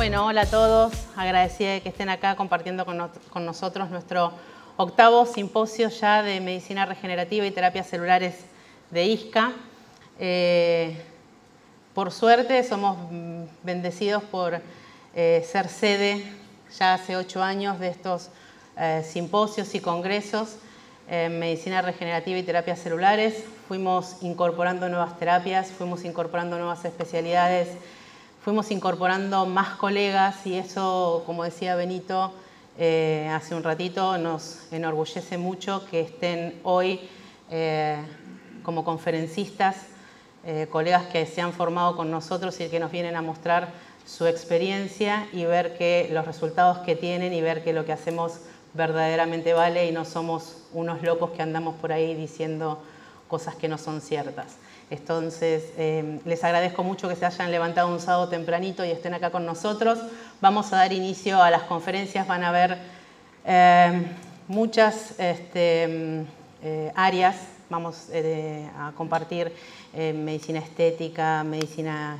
Bueno, hola a todos. Agradecida de que estén acá compartiendo con nosotros nuestro octavo simposio ya de Medicina Regenerativa y Terapias Celulares de ISCA. Por suerte somos bendecidos por ser sede ya hace 8 años de estos simposios y congresos en Medicina Regenerativa y Terapias Celulares. Fuimos incorporando nuevas terapias, fuimos incorporando nuevas especialidades, fuimos incorporando más colegas y eso, como decía Benito hace un ratito, nos enorgullece mucho que estén hoy como conferencistas, colegas que se han formado con nosotros y que nos vienen a mostrar su experiencia y ver que los resultados que tienen y ver que lo que hacemos verdaderamente vale y no somos unos locos que andamos por ahí diciendo cosas que no son ciertas. Entonces, les agradezco mucho que se hayan levantado un sábado tempranito y estén acá con nosotros. Vamos a dar inicio a las conferencias. Van a haber muchas áreas. Vamos a compartir medicina estética, medicina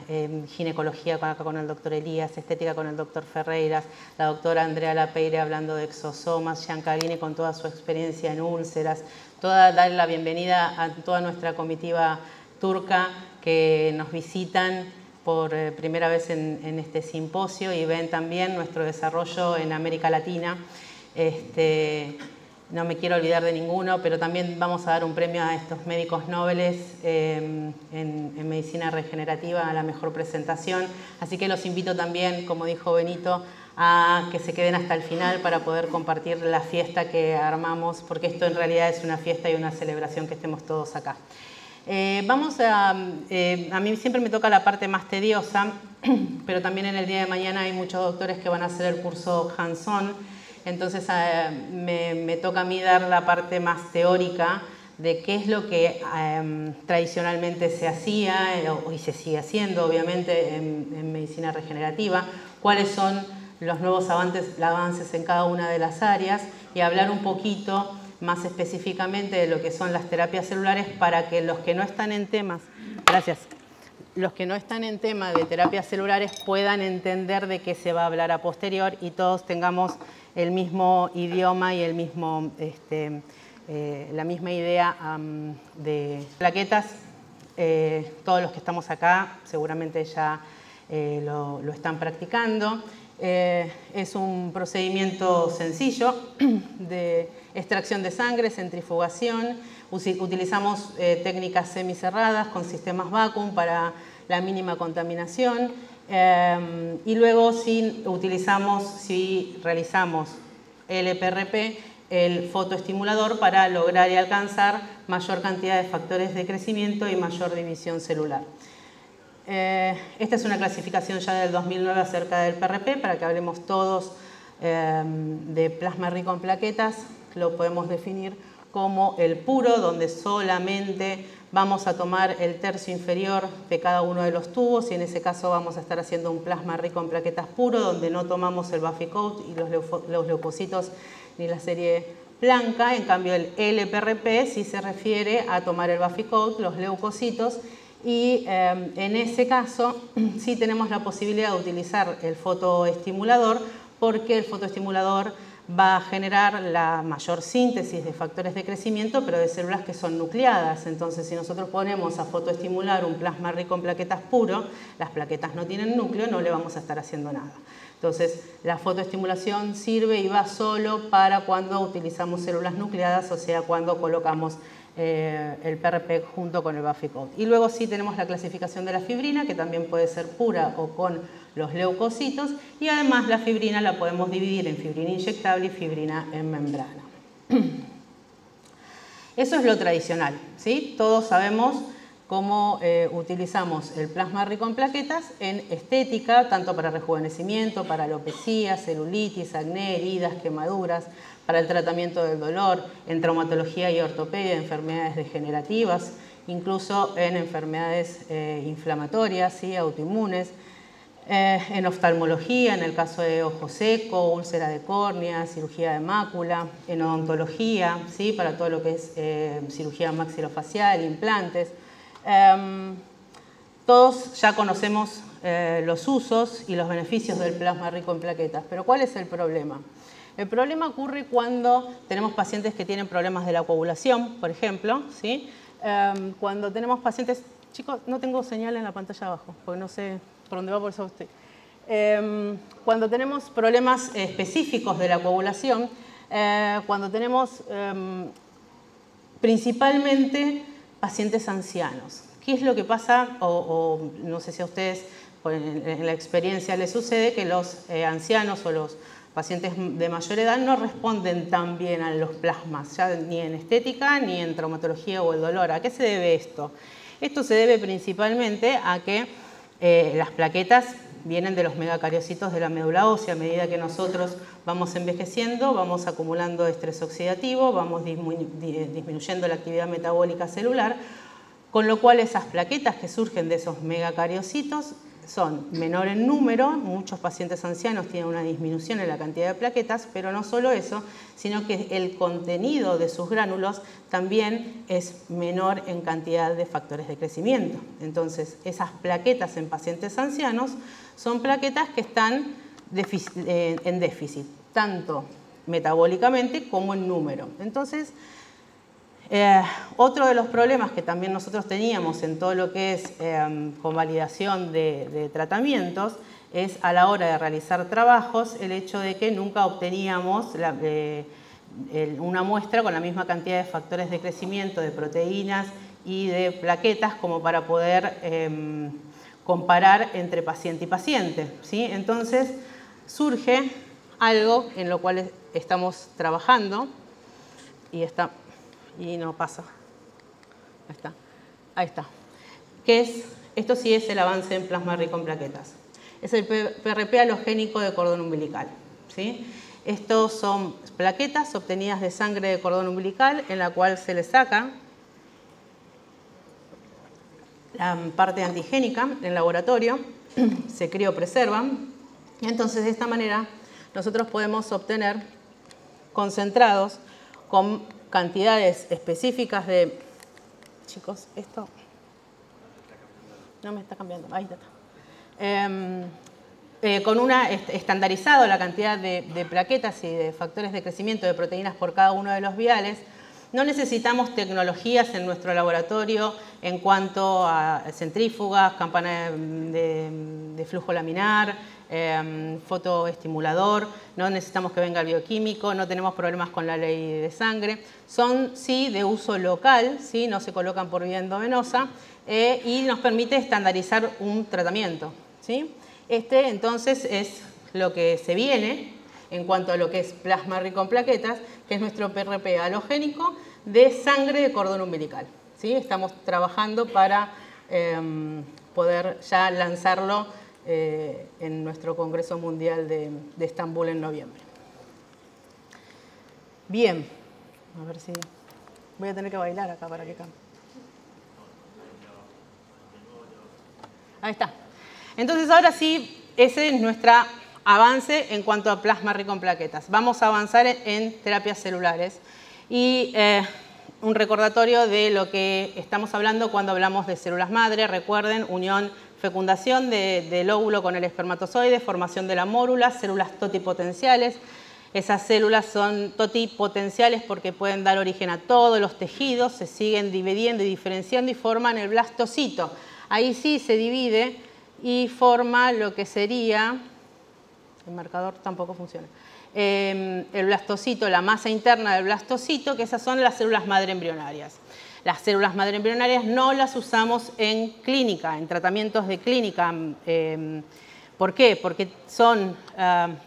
ginecología acá con el doctor Elías, estética con el doctor Ferreiras, la doctora Andrea Lapeire hablando de exosomas, Giancarine con toda su experiencia en úlceras, darle la bienvenida a toda nuestra comitiva turca que nos visitan por primera vez en este simposio y ven también nuestro desarrollo en América Latina. No me quiero olvidar de ninguno, pero también vamos a dar un premio a estos médicos nobles en medicina regenerativa a la mejor presentación. Así que los invito también, como dijo Benito, a que se queden hasta el final para poder compartir la fiesta que armamos, porque esto en realidad es una fiesta y una celebración que estemos todos acá. A mí siempre me toca la parte más tediosa, pero también en el día de mañana hay muchos doctores que van a hacer el curso hands-on. Entonces me toca a mí dar la parte más teórica de qué es lo que tradicionalmente se hacía y se sigue haciendo, obviamente, en medicina regenerativa, cuáles son los nuevos avances en cada una de las áreas y hablar un poquito más específicamente de lo que son las terapias celulares para que los que no están en temas, los que no están en tema de terapias celulares puedan entender de qué se va a hablar a posterior y todos tengamos el mismo idioma y el mismo, la misma idea de plaquetas. Todos los que estamos acá seguramente ya lo están practicando. Es un procedimiento sencillo de extracción de sangre, centrifugación. Utilizamos técnicas semicerradas con sistemas vacuum para la mínima contaminación. Y luego si realizamos LPRP, el fotoestimulador, para lograr y alcanzar mayor cantidad de factores de crecimiento y mayor división celular. Esta es una clasificación ya del 2009 acerca del PRP, para que hablemos todos de plasma rico en plaquetas. Lo podemos definir como el puro, donde solamente vamos a tomar el tercio inferior de cada uno de los tubos y en ese caso vamos a estar haciendo un plasma rico en plaquetas puro, donde no tomamos el Buffycoat y los leucocitos ni la serie blanca. En cambio, el LPRP sí se refiere a tomar el Buffycoat, los leucocitos, y en ese caso sí tenemos la posibilidad de utilizar el fotoestimulador, porque el fotoestimulador va a generar la mayor síntesis de factores de crecimiento, pero de células que son nucleadas. Entonces, si nosotros ponemos a fotoestimular un plasma rico en plaquetas puro, las plaquetas no tienen núcleo, no le vamos a estar haciendo nada. Entonces, la fotoestimulación sirve y va solo para cuando utilizamos células nucleadas, o sea, cuando colocamos el PRP junto con el Buffycoat. Y luego sí tenemos la clasificación de la fibrina, que también puede ser pura o con los leucocitos, y además la fibrina la podemos dividir en fibrina inyectable y fibrina en membrana. Eso es lo tradicional, ¿sí? Todos sabemos cómo utilizamos el plasma rico en plaquetas en estética, tanto para rejuvenecimiento, para alopecia, celulitis, acné, heridas, quemaduras, para el tratamiento del dolor, en traumatología y ortopedia, enfermedades degenerativas, incluso en enfermedades inflamatorias, ¿sí? Autoinmunes, en oftalmología, en el caso de ojo seco, úlcera de córnea, cirugía de mácula, en odontología, ¿sí? Para todo lo que es cirugía maxilofacial, implantes. todos ya conocemos los usos y los beneficios del plasma rico en plaquetas, pero ¿cuál es el problema? El problema ocurre cuando tenemos pacientes que tienen problemas de la coagulación, por ejemplo, ¿sí? Cuando tenemos pacientes... Chicos, no tengo señal en la pantalla abajo, porque no sé por dónde va, por eso estoy... cuando tenemos problemas específicos de la coagulación, cuando tenemos principalmente pacientes ancianos. ¿Qué es lo que pasa? O no sé si a ustedes en la experiencia les sucede que los ancianos o los pacientes de mayor edad no responden tan bien a los plasmas, ya ni en estética ni en traumatología o el dolor. ¿A qué se debe esto? Esto se debe principalmente a que las plaquetas vienen de los megacariocitos de la médula ósea. A medida que nosotros vamos envejeciendo, vamos acumulando estrés oxidativo, vamos disminuyendo la actividad metabólica celular, con lo cual esas plaquetas que surgen de esos megacariocitos son menor en número. Muchos pacientes ancianos tienen una disminución en la cantidad de plaquetas, pero no solo eso, sino que el contenido de sus gránulos también es menor en cantidad de factores de crecimiento. Entonces, esas plaquetas en pacientes ancianos son plaquetas que están en déficit, tanto metabólicamente como en número. Entonces, otro de los problemas que también nosotros teníamos en todo lo que es convalidación de tratamientos es a la hora de realizar trabajos el hecho de que nunca obteníamos una muestra con la misma cantidad de factores de crecimiento, de proteínas y de plaquetas como para poder comparar entre paciente y paciente, ¿sí? Entonces surge algo en lo cual estamos trabajando y no pasa. Ahí está. Esto sí es el avance en plasma rico en plaquetas. Es el PRP halogénico de cordón umbilical, ¿sí? Estos son plaquetas obtenidas de sangre de cordón umbilical en la cual se le saca la parte antigénica en laboratorio, se criopreservan y entonces de esta manera nosotros podemos obtener concentrados con cantidades específicas de... Chicos, esto no me está cambiando. Ahí está. Con una estandarizado la cantidad de plaquetas y de factores de crecimiento de proteínas por cada uno de los viales. No necesitamos tecnologías en nuestro laboratorio en cuanto a centrífugas, campana de flujo laminar, fotoestimulador, no necesitamos que venga el bioquímico, no tenemos problemas con la ley de sangre. Son sí de uso local, ¿sí? No se colocan por vía endovenosa y nos permite estandarizar un tratamiento, ¿sí? Entonces es lo que se viene en cuanto a lo que es plasma rico en plaquetas, que es nuestro PRP halogénico de sangre de cordón umbilical, ¿sí? Estamos trabajando para poder ya lanzarlo en nuestro Congreso Mundial de Estambul en noviembre. Bien, a ver si... Voy a tener que bailar acá para que cambie. Ahí está. Entonces ahora sí, ese es nuestro avance en cuanto a plasma rico en plaquetas. Vamos a avanzar en terapias celulares y un recordatorio de lo que estamos hablando cuando hablamos de células madre. Recuerden, unión, fecundación del óvulo con el espermatozoide, formación de la mórula, células totipotenciales. Esas células son totipotenciales porque pueden dar origen a todos los tejidos, se siguen dividiendo y diferenciando y forman el blastocito. Ahí sí se divide y forma lo que sería... El marcador tampoco funciona. El blastocito, la masa interna del blastocito, que esas son las células madre embrionarias. Las células madre embrionarias no las usamos en clínica, en tratamientos de clínica. ¿Por qué? Porque son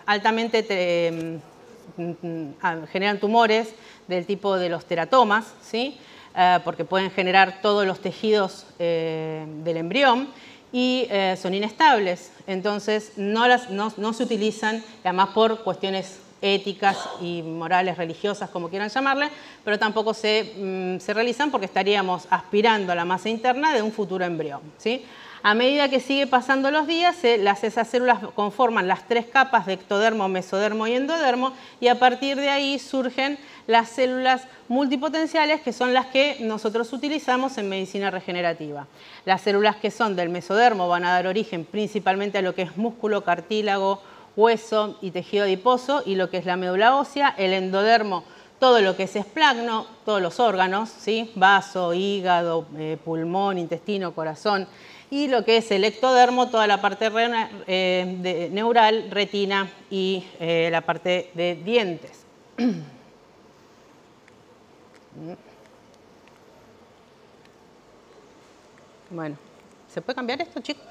altamente... generan tumores del tipo de los teratomas, ¿sí? Porque pueden generar todos los tejidos del embrión y son inestables, entonces no se utilizan, además por cuestiones éticas y morales, religiosas, como quieran llamarle, pero tampoco se realizan porque estaríamos aspirando a la masa interna de un futuro embrión, ¿sí? A medida que sigue pasando los días, esas células conforman las 3 capas de ectodermo, mesodermo y endodermo, y a partir de ahí surgen las células multipotenciales, que son las que nosotros utilizamos en medicina regenerativa. Las células que son del mesodermo van a dar origen principalmente a lo que es músculo, cartílago, hueso y tejido adiposo, y lo que es la médula ósea. El endodermo, todo lo que es esplagno, todos los órganos, ¿sí? Vaso, hígado, pulmón, intestino, corazón. Y lo que es el ectodermo, toda la parte neural, retina y la parte de dientes. Bueno, ¿se puede cambiar esto, chicos?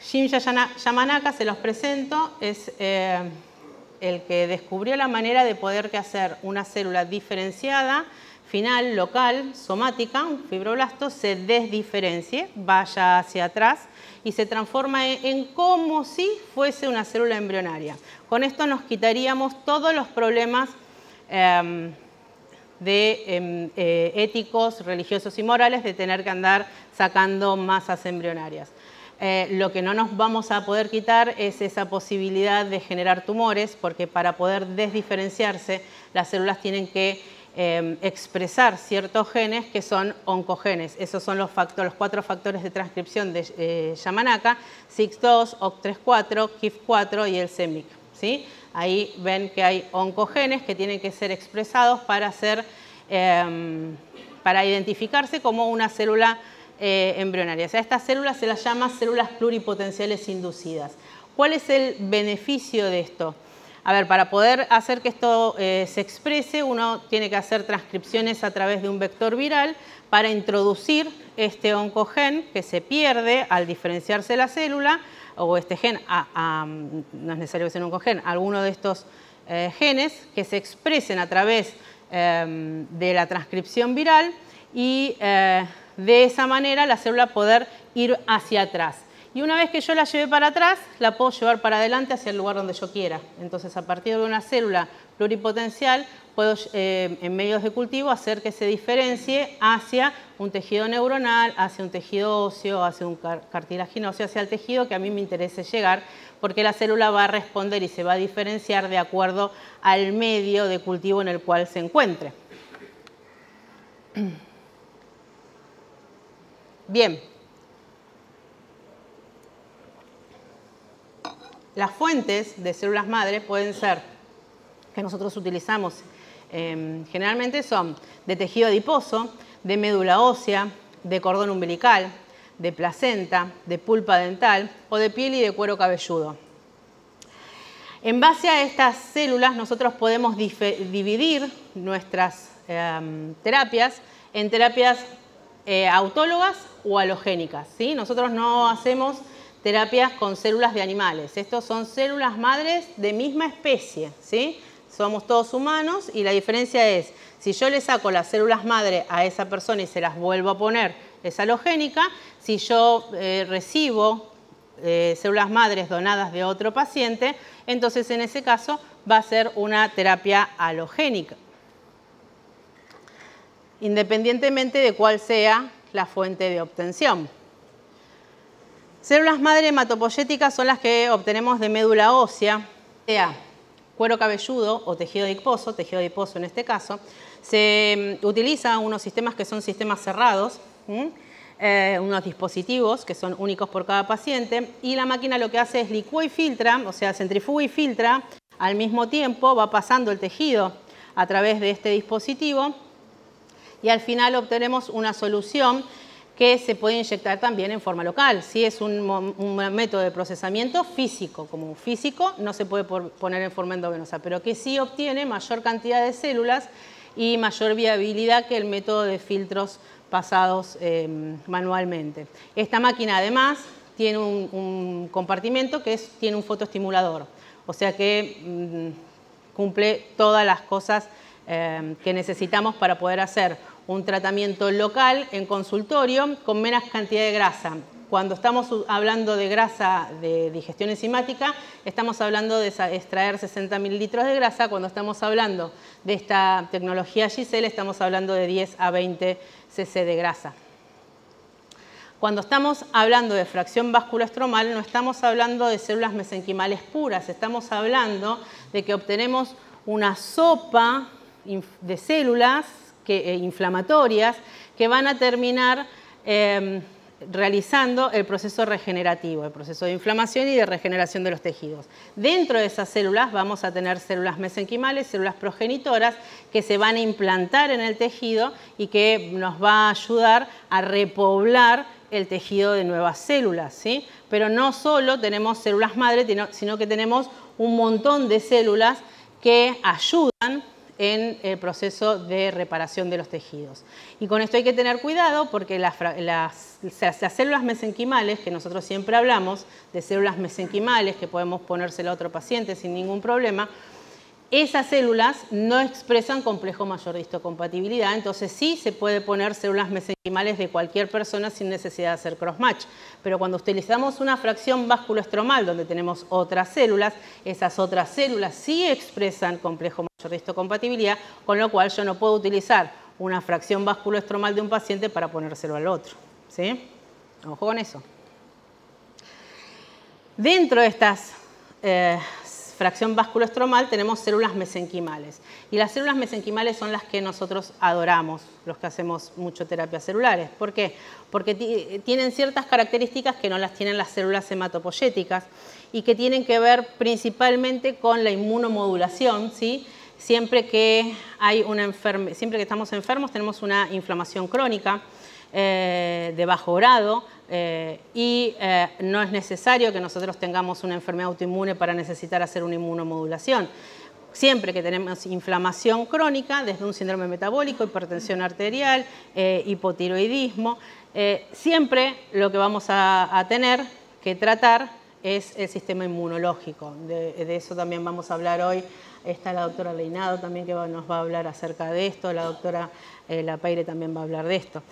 Jim Yamanaka, se los presento, es el que descubrió la manera de poder hacer una célula diferenciada, final, local, somática, un fibroblasto, se desdiferencie, vaya hacia atrás y se transforma en como si fuese una célula embrionaria. Con esto nos quitaríamos todos los problemas éticos, religiosos y morales de tener que andar sacando masas embrionarias. Lo que no nos vamos a poder quitar es esa posibilidad de generar tumores, porque para poder desdiferenciarse las células tienen que expresar ciertos genes que son oncogenes. Esos son los 4 factores de transcripción de Yamanaka: SIX2, OCT3-4, KIF4 y el CEMIC, ¿sí? Ahí ven que hay oncogenes que tienen que ser expresados para identificarse como una célula embrionaria. O sea, estas células se las llama células pluripotenciales inducidas. ¿Cuál es el beneficio de esto? A ver, para poder hacer que esto se exprese, uno tiene que hacer transcripciones a través de un vector viral para introducir este oncogen que se pierde al diferenciarse la célula, o este gen, no es necesario que sea un oncogen, alguno de estos genes que se expresen a través de la transcripción viral y de esa manera la célula poder ir hacia atrás. Y una vez que yo la llevé para atrás, la puedo llevar para adelante hacia el lugar donde yo quiera. Entonces, a partir de una célula pluripotencial, puedo en medios de cultivo hacer que se diferencie hacia un tejido neuronal, hacia un tejido óseo, hacia un cartilaginóseo, hacia el tejido que a mí me interese llegar, porque la célula va a responder y se va a diferenciar de acuerdo al medio de cultivo en el cual se encuentre. Bien. Las fuentes de células madre pueden ser, que nosotros utilizamos generalmente, son de tejido adiposo, de médula ósea, de cordón umbilical, de placenta, de pulpa dental o de piel y de cuero cabelludo. En base a estas células nosotros podemos dividir nuestras terapias en terapias autólogas o halogénicas, ¿sí? Nosotros no hacemos terapias con células de animales. Estos son células madres de misma especie, ¿sí? Somos todos humanos y la diferencia es, si yo le saco las células madre a esa persona y se las vuelvo a poner, es halogénica. Si yo recibo células madres donadas de otro paciente, entonces en ese caso va a ser una terapia halogénica, independientemente de cuál sea la fuente de obtención. Células madre hematopoyéticas son las que obtenemos de médula ósea, sea cuero cabelludo o tejido adiposo en este caso. Se utilizan unos sistemas que son sistemas cerrados, unos dispositivos que son únicos por cada paciente, y la máquina lo que hace es licúa y filtra, o sea, centrifuga y filtra, al mismo tiempo va pasando el tejido a través de este dispositivo y al final obtenemos una solución que se puede inyectar también en forma local. Si es un método de procesamiento físico, como físico no se puede poner en forma endovenosa, pero que sí obtiene mayor cantidad de células y mayor viabilidad que el método de filtros pasados manualmente. Esta máquina además tiene un compartimento que tiene un fotoestimulador, o sea que cumple todas las cosas que necesitamos para poder hacer un tratamiento local en consultorio con menos cantidad de grasa. cuando estamos hablando de grasa de digestión enzimática, estamos hablando de extraer 60 mililitros de grasa. Cuando estamos hablando de esta tecnología Giselle, estamos hablando de 10 a 20 cc de grasa. Cuando estamos hablando de fracción vasculoestromal, no estamos hablando de células mesenquimales puras, estamos hablando de que obtenemos una sopa de células inflamatorias que van a terminar realizando el proceso regenerativo, el proceso de inflamación y de regeneración de los tejidos. Dentro de esas células vamos a tener células mesenquimales, células progenitoras que se van a implantar en el tejido y que nos va a ayudar a repoblar el tejido de nuevas células, ¿sí? Pero no solo tenemos células madre, sino que tenemos un montón de células que ayudan en el proceso de reparación de los tejidos. Y con esto hay que tener cuidado porque las células mesenquimales, que nosotros siempre hablamos de células mesenquimales que podemos ponérselo a otro paciente sin ningún problema, esas células no expresan complejo mayor de histocompatibilidad, entonces sí se puede poner células mesenquimales de cualquier persona sin necesidad de hacer crossmatch. Pero cuando utilizamos una fracción vasculoestromal donde tenemos otras células, esas otras células sí expresan complejo mayor de histocompatibilidad, con lo cual yo no puedo utilizar una fracción vasculoestromal de un paciente para ponérselo al otro, ¿sí? Ojo con eso. Dentro de estas fracción vasculoestromal tenemos células mesenquimales. Y las células mesenquimales son las que nosotros adoramos, los que hacemos mucho terapias celulares. ¿Por qué? Porque tienen ciertas características que no las tienen las células hematopoyéticas y que tienen que ver principalmente con la inmunomodulación, ¿sí? Siempre que estamos enfermos tenemos una inflamación crónica de bajo grado, no es necesario que nosotros tengamos una enfermedad autoinmune para necesitar hacer una inmunomodulación. Siempre que tenemos inflamación crónica, desde un síndrome metabólico, hipertensión arterial, hipotiroidismo, siempre lo que vamos a tener que tratar es el sistema inmunológico. De eso también vamos a hablar hoy. Está la doctora Leinado también que nos va a hablar acerca de esto, la doctora Lapeire también va a hablar de esto.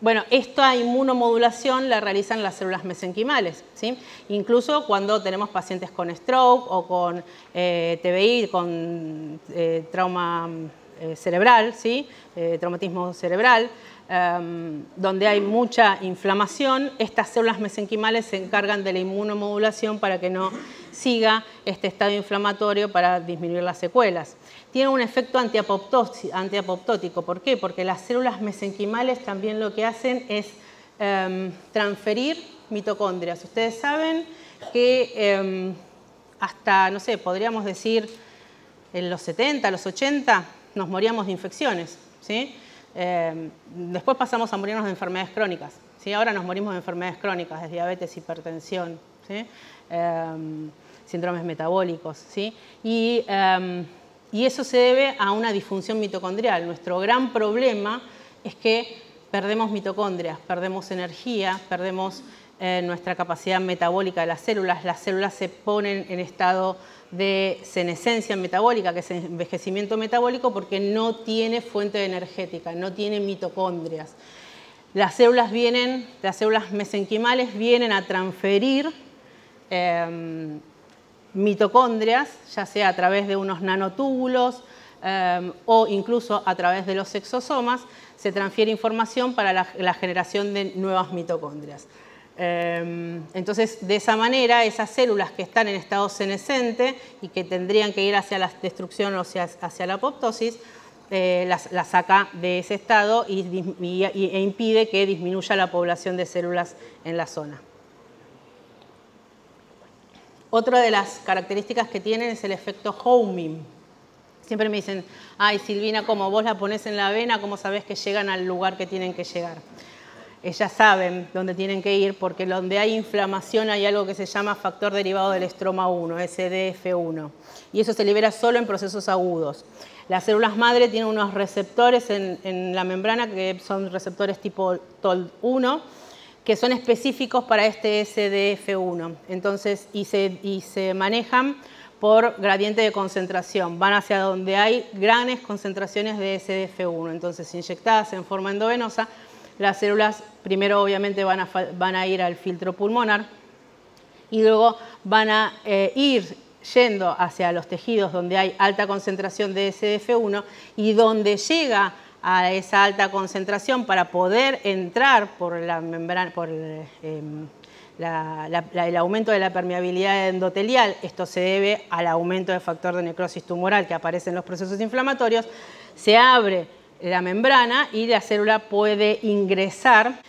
Bueno, esta inmunomodulación la realizan las células mesenquimales, ¿sí? Incluso cuando tenemos pacientes con stroke o con TBI, con trauma cerebral, ¿sí? Traumatismo cerebral, donde hay mucha inflamación, estas células mesenquimales se encargan de la inmunomodulación para que no siga este estado inflamatorio para disminuir las secuelas. Tiene un efecto antiapoptótico. ¿Por qué? Porque las células mesenquimales también lo que hacen es transferir mitocondrias. Ustedes saben que hasta, no sé, podríamos decir en los 70, los 80, nos moríamos de infecciones, ¿sí? Después pasamos a morirnos de enfermedades crónicas, ¿sí? Ahora nos morimos de enfermedades crónicas, de diabetes, hipertensión, ¿sí? Síndromes metabólicos, ¿sí? Y eso se debe a una disfunción mitocondrial. Nuestro gran problema es que perdemos mitocondrias, perdemos energía, perdemos nuestra capacidad metabólica de las células se ponen en estado de senescencia metabólica, que es envejecimiento metabólico, porque no tiene fuente energética, no tiene mitocondrias. Las células mesenquimales vienen a transferir mitocondrias, ya sea a través de unos nanotúbulos o incluso a través de los exosomas, se transfiere información para la generación de nuevas mitocondrias. Entonces, de esa manera, esas células que están en estado senescente y que tendrían que ir hacia la destrucción o hacia la apoptosis, las saca de ese estado e impide que disminuya la población de células en la zona. Otra de las características que tienen es el efecto homing. Siempre me dicen, ay Silvina, como vos la pones en la vena, ¿cómo sabés que llegan al lugar que tienen que llegar? Ellas saben dónde tienen que ir porque donde hay inflamación hay algo que se llama factor derivado del estroma 1, SDF1. Y eso se libera solo en procesos agudos. Las células madre tienen unos receptores en la membrana que son receptores tipo TOL1, que son específicos para este SDF1. Entonces, y se manejan por gradiente de concentración. Van hacia donde hay grandes concentraciones de SDF1. Entonces, inyectadas en forma endovenosa, las células primero obviamente van a ir al filtro pulmonar y luego van a ir yendo hacia los tejidos donde hay alta concentración de SDF1 y donde llega a esa alta concentración para poder entrar por la membrana, por el aumento de la permeabilidad endotelial. Esto se debe al aumento del factor de necrosis tumoral que aparece en los procesos inflamatorios. Se abre la membrana y la célula puede ingresar,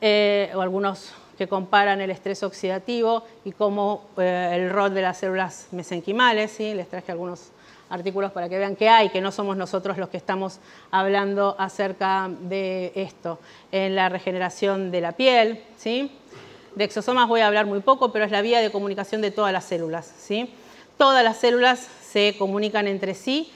o algunos que comparan el estrés oxidativo y cómo el rol de las células mesenquimales, ¿sí? Les traje algunos artículos para que vean qué hay, que no somos nosotros los que estamos hablando acerca de esto. En la regeneración de la piel, ¿sí? De exosomas voy a hablar muy poco, pero es la vía de comunicación de todas las células, ¿sí? Todas las células se comunican entre sí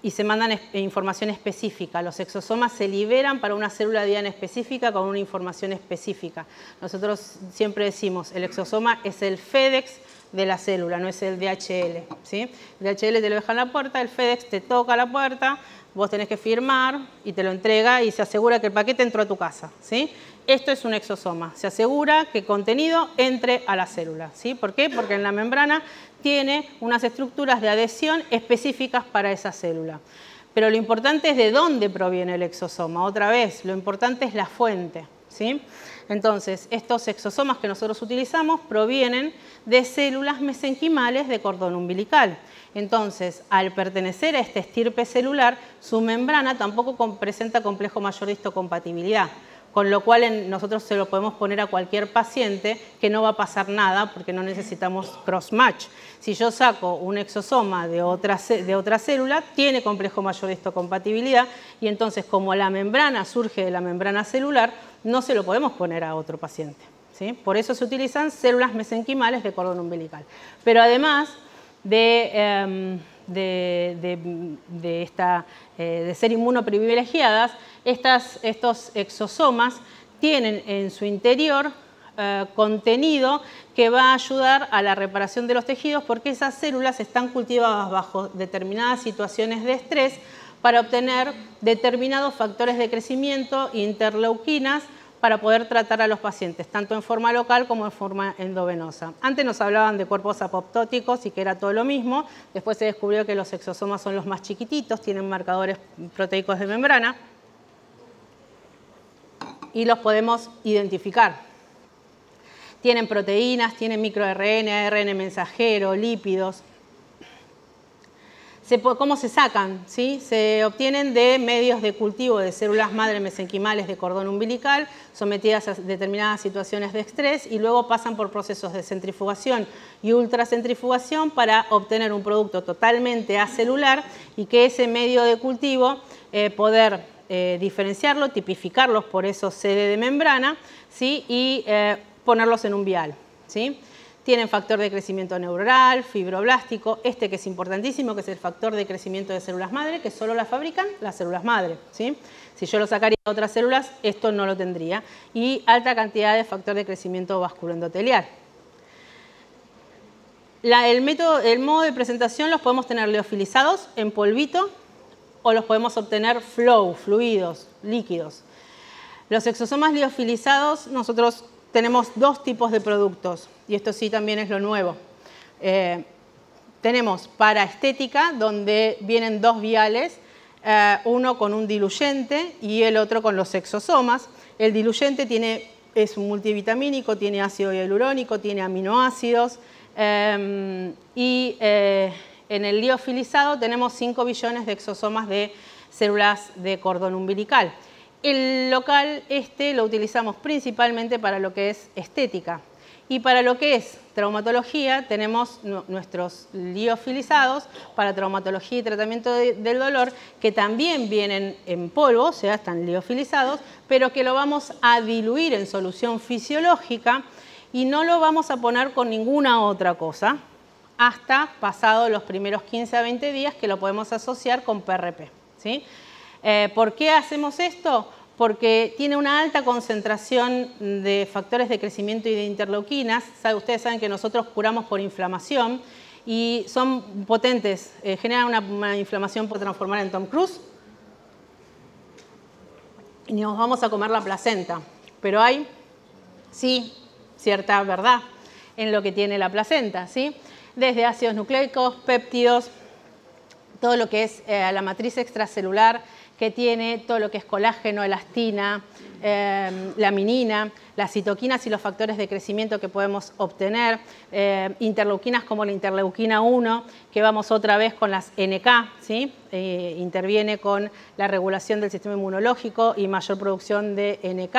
y se mandan información específica. Los exosomas se liberan para una célula diana específica con una información específica. Nosotros siempre decimos, el exosoma es el FedEx de la célula, no es el DHL, ¿sí? El DHL te lo deja en la puerta, el FedEx te toca la puerta, vos tenés que firmar y te lo entrega y se asegura que el paquete entró a tu casa, ¿sí? Esto es un exosoma, se asegura que el contenido entre a la célula, ¿sí? ¿Por qué? Porque en la membrana tiene unas estructuras de adhesión específicas para esa célula. Pero lo importante es de dónde proviene el exosoma. Otra vez, lo importante es la fuente, ¿sí? Entonces, estos exosomas que nosotros utilizamos provienen de células mesenquimales de cordón umbilical. Entonces, al pertenecer a esta estirpe celular, su membrana tampoco presenta complejo mayor de histocompatibilidad, con lo cual nosotros se lo podemos poner a cualquier paciente que no va a pasar nada porque no necesitamos cross-match. Si yo saco un exosoma de otra célula, tiene complejo mayor de histocompatibilidad y entonces como la membrana surge de la membrana celular, no se lo podemos poner a otro paciente, ¿sí? Por eso se utilizan células mesenquimales de cordón umbilical. Pero además de ser inmunoprivilegiadas, estos exosomas tienen en su interior contenido que va a ayudar a la reparación de los tejidos porque esas células están cultivadas bajo determinadas situaciones de estrés para obtener determinados factores de crecimiento, interleuquinas, para poder tratar a los pacientes, tanto en forma local como en forma endovenosa. Antes nos hablaban de cuerpos apoptóticos y que era todo lo mismo. Después se descubrió que los exosomas son los más chiquititos, tienen marcadores proteicos de membrana y los podemos identificar. Tienen proteínas, tienen microRNA, ARN mensajero, lípidos. ¿Cómo se sacan? ¿Sí? Se obtienen de medios de cultivo de células madre mesenquimales de cordón umbilical sometidas a determinadas situaciones de estrés y luego pasan por procesos de centrifugación y ultracentrifugación para obtener un producto totalmente acelular y que ese medio de cultivo poder diferenciarlo, tipificarlos por esos CD de membrana, ¿sí? Y ponerlos en un vial, ¿sí? Tienen factor de crecimiento neuronal, fibroblástico, que es importantísimo, que es el factor de crecimiento de células madre, que solo la fabrican las células madre, ¿sí? Si yo lo sacaría de otras células, esto no lo tendría. Y alta cantidad de factor de crecimiento vasculoendotelial. El modo de presentación los podemos tener liofilizados en polvito o los podemos obtener fluidos, líquidos. Los exosomas liofilizados, nosotros tenemos dos tipos de productos, y esto sí también es lo nuevo. Tenemos para estética, donde vienen dos viales, uno con un diluyente y el otro con los exosomas. El diluyente es un multivitamínico, tiene ácido hialurónico, tiene aminoácidos, y en el liofilizado tenemos 5 billones de exosomas de células de cordón umbilical. El local lo utilizamos principalmente para lo que es estética. Y para lo que es traumatología tenemos nuestros liofilizados para traumatología y tratamiento del dolor, que también vienen en polvo, o sea, están liofilizados, pero que lo vamos a diluir en solución fisiológica y no lo vamos a poner con ninguna otra cosa hasta pasados los primeros 15 a 20 días que lo podemos asociar con PRP, ¿sí? ¿Por qué hacemos esto? Porque tiene una alta concentración de factores de crecimiento y de interleuquinas. Ustedes saben que nosotros curamos por inflamación y son potentes, generan una inflamación por transformar en Tom Cruise. y nos vamos a comer la placenta. Pero hay, sí, cierta verdad en lo que tiene la placenta, ¿sí? Desde ácidos nucleicos, péptidos, todo lo que es la matriz extracelular, que tiene todo lo que es colágeno, elastina, laminina, las citoquinas y los factores de crecimiento que podemos obtener, interleuquinas como la interleuquina 1, que vamos otra vez con las NK, ¿sí? Interviene con la regulación del sistema inmunológico y mayor producción de NK,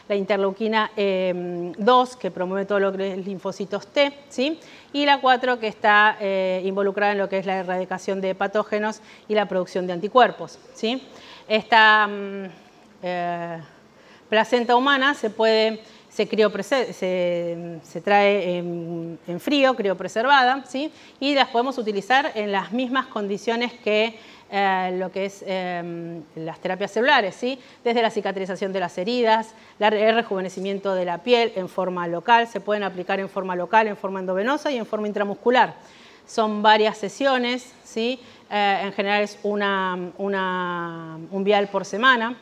la interleuquina 2, que promueve todo lo que es linfocitos T, ¿sí? Y la 4, que está involucrada en lo que es la erradicación de patógenos y la producción de anticuerpos, ¿sí? Esta placenta humana se trae en frío, criopreservada, ¿sí? Y las podemos utilizar en las mismas condiciones que lo que es las terapias celulares, ¿sí? Desde la cicatrización de las heridas, el rejuvenecimiento de la piel en forma local, se pueden aplicar en forma local, en forma endovenosa y en forma intramuscular. Son varias sesiones, ¿sí? En general es un vial por semana,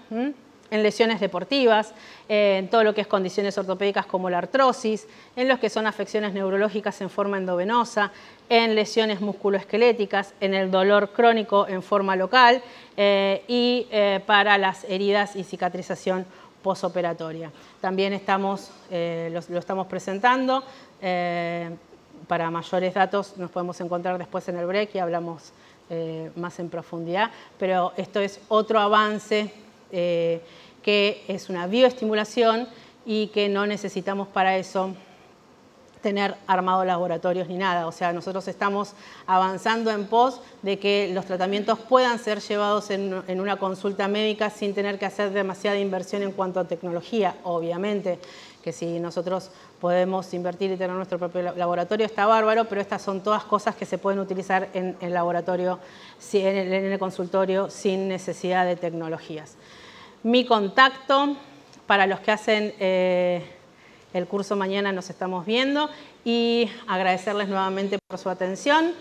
en lesiones deportivas, en todo lo que es condiciones ortopédicas como la artrosis, en los que son afecciones neurológicas en forma endovenosa, en lesiones musculoesqueléticas, en el dolor crónico en forma local y para las heridas y cicatrización posoperatoria. También lo estamos presentando. Para mayores datos nos podemos encontrar después en el break y hablamos más en profundidad, pero esto es otro avance que es una bioestimulación y que no necesitamos para eso tener armados laboratorios ni nada. O sea, nosotros estamos avanzando en pos de que los tratamientos puedan ser llevados en una consulta médica sin tener que hacer demasiada inversión en cuanto a tecnología. Obviamente que si nosotros podemos invertir y tener nuestro propio laboratorio está bárbaro, pero estas son todas cosas que se pueden utilizar en el laboratorio, en el consultorio, sin necesidad de tecnologías. Mi contacto, para los que hacen el curso mañana nos estamos viendo, y agradecerles nuevamente por su atención.